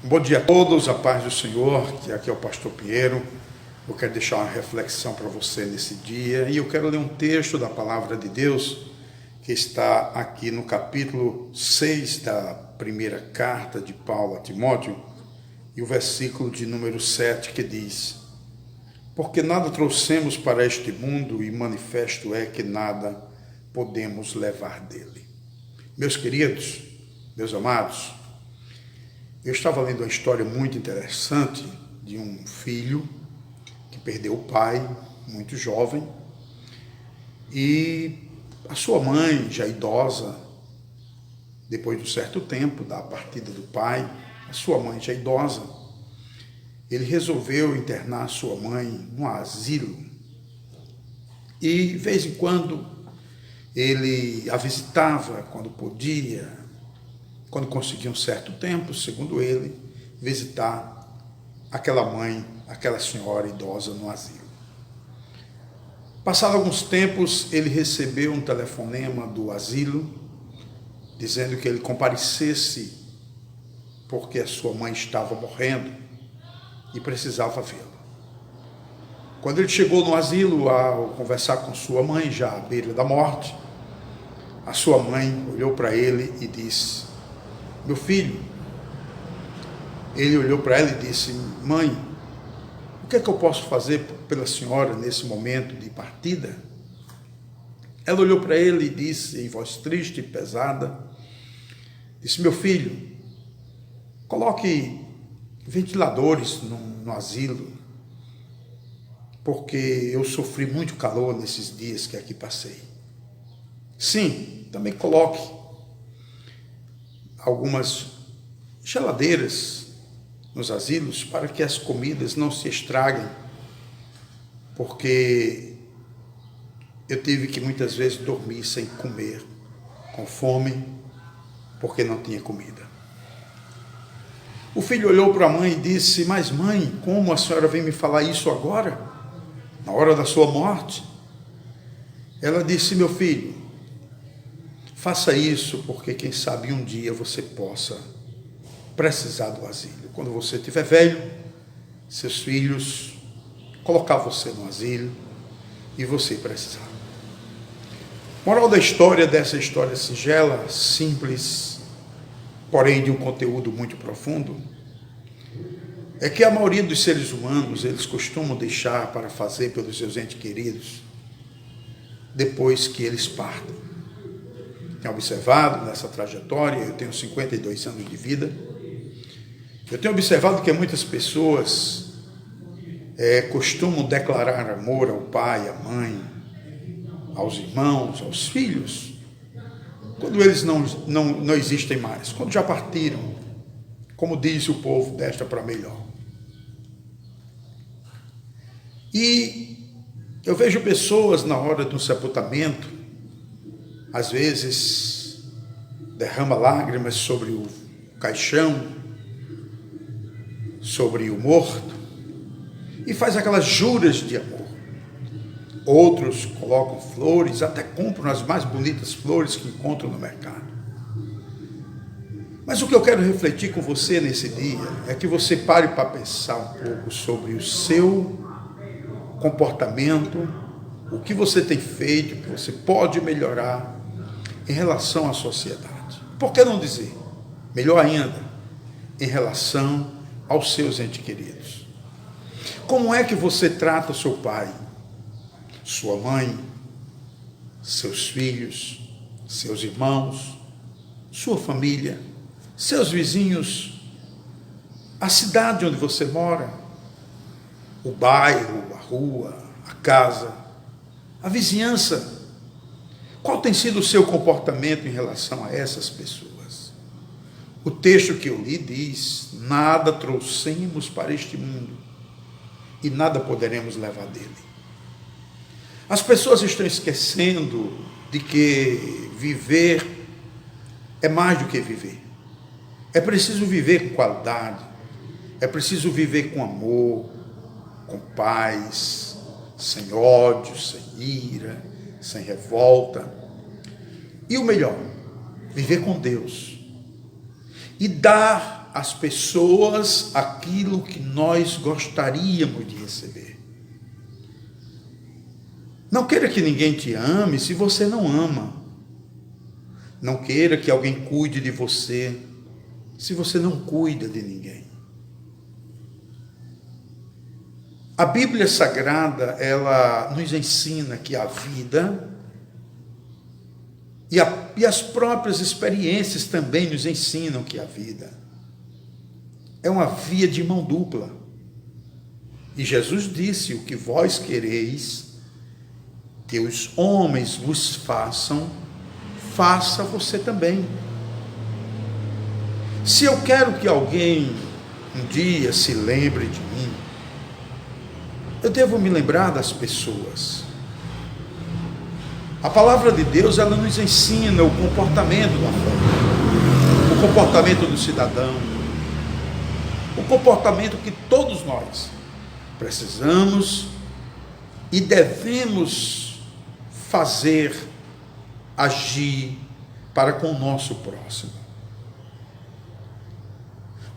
Bom dia a todos, a paz do Senhor, que aqui é o pastor Pinheiro. Eu quero deixar uma reflexão para você nesse dia e eu quero ler um texto da palavra de Deus que está aqui no capítulo 6 da primeira carta de Paulo a Timóteo e o versículo de número 7 que diz: porque nada trouxemos para este mundo e manifesto é que nada podemos levar dele. Meus queridos, meus amados, eu estava lendo uma história muito interessante de um filho que perdeu o pai muito jovem e a sua mãe, já idosa, depois de um certo tempo da partida do pai, a sua mãe já idosa, ele resolveu internar a sua mãe no asilo e, de vez em quando, ele a visitava quando podia, quando conseguia um certo tempo, segundo ele, visitar aquela mãe, aquela senhora idosa no asilo. Passado alguns tempos, ele recebeu um telefonema do asilo, dizendo que ele comparecesse porque a sua mãe estava morrendo e precisava vê-lo. Quando ele chegou no asilo, ao conversar com sua mãe, já à beira da morte, a sua mãe olhou para ele e disse: meu filho. Ele olhou para ela e disse: mãe, o que é que eu posso fazer pela senhora nesse momento de partida? Ela olhou para ele e disse em voz triste e pesada, disse: meu filho, coloque ventiladores no asilo, porque eu sofri muito calor nesses dias que aqui passei. Sim, também coloque algumas geladeiras nos asilos para que as comidas não se estraguem, porque eu tive que muitas vezes dormir sem comer, com fome, porque não tinha comida. O filho olhou para a mãe e disse: mas mãe, como a senhora vem me falar isso agora, na hora da sua morte? Ela disse: meu filho, faça isso porque quem sabe um dia você possa precisar do asilo. Quando você estiver velho, seus filhos colocar você no asilo e você precisar. Moral da história, dessa história singela, simples, porém de um conteúdo muito profundo, é que a maioria dos seres humanos, eles costumam deixar para fazer pelos seus entes queridos depois que eles partem. Tenho observado nessa trajetória, eu tenho 52 anos de vida, eu tenho observado que muitas pessoas costumam declarar amor ao pai, à mãe, aos irmãos, aos filhos, quando eles não existem mais, quando já partiram, como diz o povo, desta para melhor. E eu vejo pessoas na hora do sepultamento, às vezes derrama lágrimas sobre o caixão, sobre o morto, e faz aquelas juras de amor. Outros colocam flores, até compram as mais bonitas flores que encontram no mercado. Mas o que eu quero refletir com você nesse dia é que você pare para pensar um pouco sobre o seu comportamento, o que você tem feito, o que você pode melhorar em relação à sociedade. Por que não dizer, melhor ainda, em relação aos seus entes queridos? Como é que você trata seu pai, sua mãe, seus filhos, seus irmãos, sua família, seus vizinhos, a cidade onde você mora, o bairro, a rua, a casa, a vizinhança? Qual tem sido o seu comportamento em relação a essas pessoas? O texto que eu li diz: nada trouxemos para este mundo e nada poderemos levar dele. As pessoas estão esquecendo de que viver é mais do que viver. É preciso viver com qualidade, é preciso viver com amor, com paz, sem ódio, sem ira, sem revolta. E o melhor, viver com Deus e dar às pessoas aquilo que nós gostaríamos de receber. Não queira que ninguém te ame se você não ama. Não queira que alguém cuide de você se você não cuida de ninguém. A Bíblia Sagrada, ela nos ensina que a vida e as próprias experiências também nos ensinam que a vida é uma via de mão dupla. E Jesus disse: o que vós quereis que os homens vos façam, faça você também. Se eu quero que alguém um dia se lembre de mim, eu devo me lembrar das pessoas. A palavra de Deus, ela nos ensina o comportamento da fé, o comportamento do cidadão, o comportamento que todos nós precisamos e devemos fazer, agir para com o nosso próximo.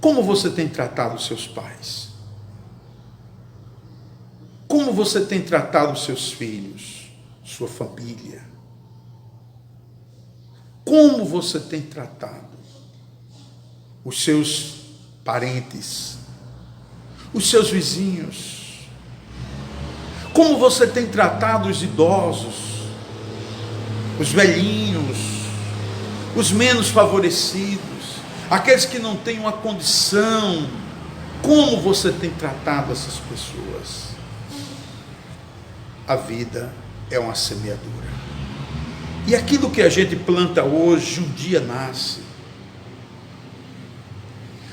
Como você tem tratado os seus pais? Como você tem tratado os seus filhos, sua família? Como você tem tratado os seus parentes, os seus vizinhos? Como você tem tratado os idosos, os velhinhos, os menos favorecidos, aqueles que não têm uma condição? Como você tem tratado essas pessoas? A vida é uma semeadura. E aquilo que a gente planta hoje, um dia nasce.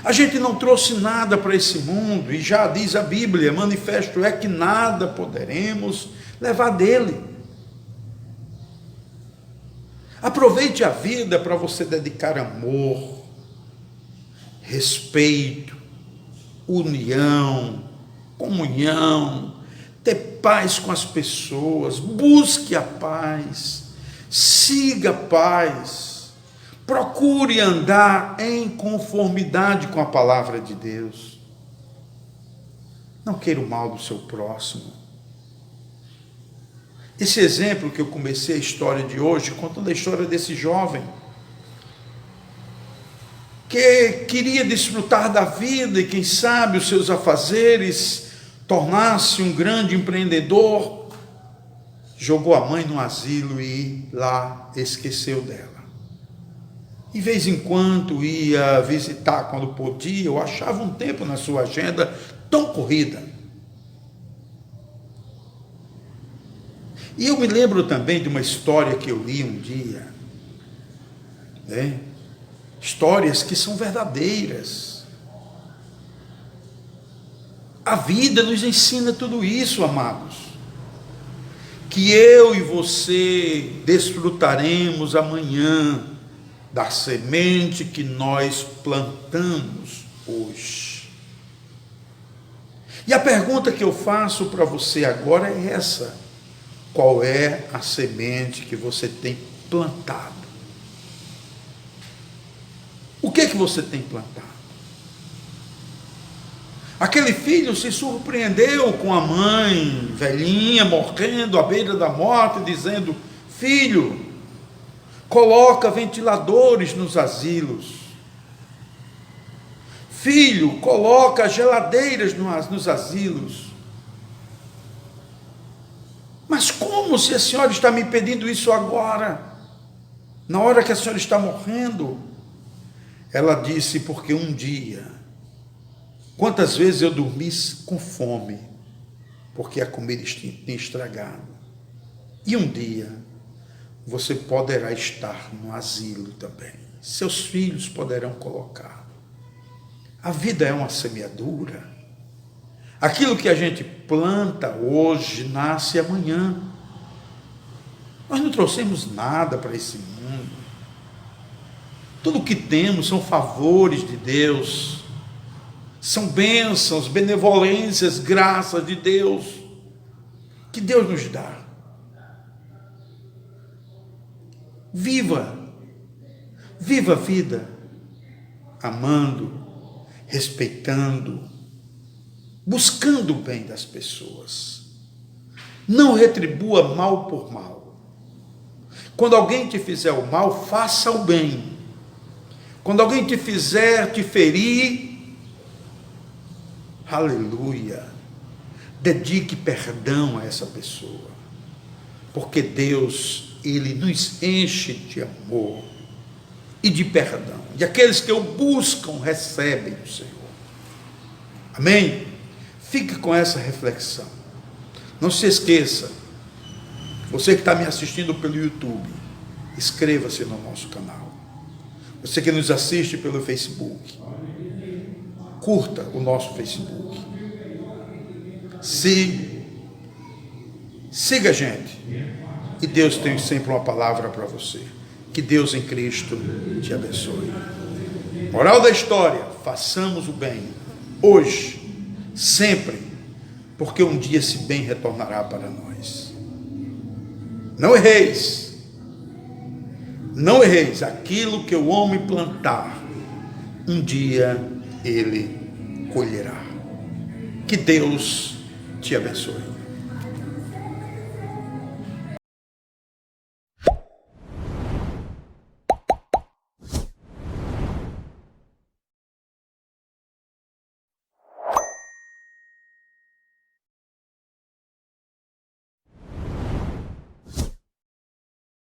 A gente não trouxe nada para esse mundo, e já diz a Bíblia, manifesto é que nada poderemos levar dele. Aproveite a vida para você dedicar amor, respeito, união, comunhão, ter paz com as pessoas, busque a paz, siga a paz, procure andar em conformidade com a palavra de Deus. Não queira o mal do seu próximo. Esse exemplo que eu comecei a história de hoje, contando a história desse jovem, que queria desfrutar da vida e quem sabe os seus afazeres, tornar-se um grande empreendedor, jogou a mãe no asilo e lá esqueceu dela. De vez em quando ia visitar quando podia, ou achava um tempo na sua agenda tão corrida. E eu me lembro também de uma história que eu li um dia, né? Histórias que são verdadeiras. A vida nos ensina tudo isso, amados. Que eu e você desfrutaremos amanhã da semente que nós plantamos hoje. E a pergunta que eu faço para você agora é essa: qual é a semente que você tem plantado? O que é que você tem plantado? Aquele filho se surpreendeu com a mãe velhinha morrendo à beira da morte, dizendo: filho, coloca ventiladores nos asilos. Filho, coloca geladeiras nos asilos. Mas como, se a senhora está me pedindo isso agora, na hora que a senhora está morrendo? Ela disse: porque um dia, quantas vezes eu dormi com fome, porque a comida tinha estragado. E um dia, você poderá estar no asilo também. Seus filhos poderão colocar. A vida é uma semeadura. Aquilo que a gente planta hoje, nasce amanhã. Nós não trouxemos nada para esse mundo. Tudo o que temos são favores de Deus. São bênçãos, benevolências, graças de Deus, que Deus nos dá. Viva a vida, amando, respeitando, buscando o bem das pessoas. Não retribua mal por mal. Quando alguém te fizer o mal, faça o bem. Quando alguém te fizer te ferir, aleluia, dedique perdão a essa pessoa. Porque Deus, Ele nos enche de amor e de perdão. E aqueles que o buscam recebem do Senhor. Amém? Fique com essa reflexão. Não se esqueça, você que está me assistindo pelo YouTube, inscreva-se no nosso canal. Você que nos assiste pelo Facebook, curta o nosso Facebook. Siga a gente. E Deus tem sempre uma palavra para você. Que Deus em Cristo te abençoe. Moral da história: façamos o bem, hoje, sempre, porque um dia esse bem retornará para nós. Não erreis. Não erreis. Aquilo que o homem plantar, um dia ele colherá. Que Deus te abençoe.